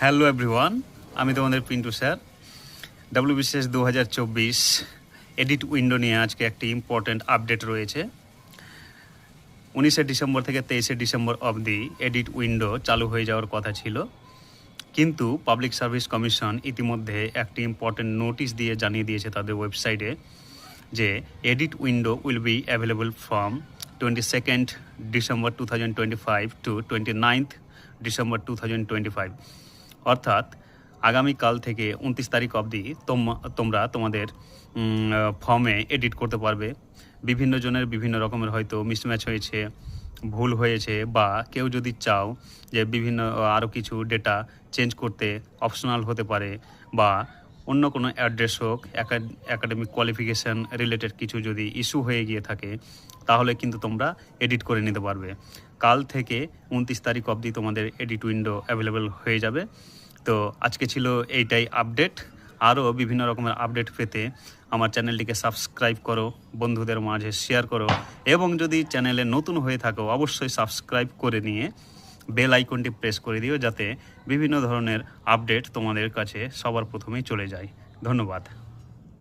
Hello everyone, আমি তোমাদের Pintu sir. WBCS 2024 edit window নিয়ে আজকে একটি ইম্পর্ট্যান্ট আপডেট রয়েছে। 19শে ডিসেম্বর থেকে 23শে ডিসেম্বর অবধি এডিট উইন্ডো চালু হয়ে যাওয়ার কথা ছিল, কিন্তু পাবলিক সার্ভিস কমিশন ইতিমধ্যে একটি ইম্পর্ট্যান্ট নোটিশ দিয়ে জানিয়ে দিয়েছে তাদের ওয়েবসাইটে যে edit window will be available from 22nd December 2025 to 29th December 2025। অর্থাৎ আগামীকাল থেকে 29 তারিখ অবধি তোমরা তোমাদের ফর্মে এডিট করতে পারবে। বিভিন্ন জনের বিভিন্ন রকমের হয়তো মিসম্যাচ হয়েছে, ভুল হয়েছে, বা কেউ যদি চাও যে বিভিন্ন আরও কিছু ডেটা চেঞ্জ করতে অপশনাল হতে পারে, বা অন্য কোনো অ্যাড্রেস হোক, একাডেমিক কোয়ালিফিকেশান রিলেটেড কিছু যদি ইস্যু হয়ে গিয়ে থাকে, তাহলে কিন্তু তোমরা এডিট করে নিতে পারবে। কাল থেকে 29 তারিখ অবধি তোমাদের এডিট উইন্ডো অ্যাভেলেবেল হয়ে যাবে। তো আজকে ছিল এইটাই আপডেট। আরও বিভিন্ন রকমের আপডেট পেতে আমার চ্যানেলটিকে সাবস্ক্রাইব করো, বন্ধুদের মাঝে শেয়ার করো, এবং যদি চ্যানেলে নতুন হয়ে থাকো অবশ্যই সাবস্ক্রাইব করে নিয়ে বেল আইকনটি প্রেস করে দিও, যাতে বিভিন্ন ধরনের আপডেট তোমাদের কাছে সবার প্রথমেই চলে যায়। ধন্যবাদ।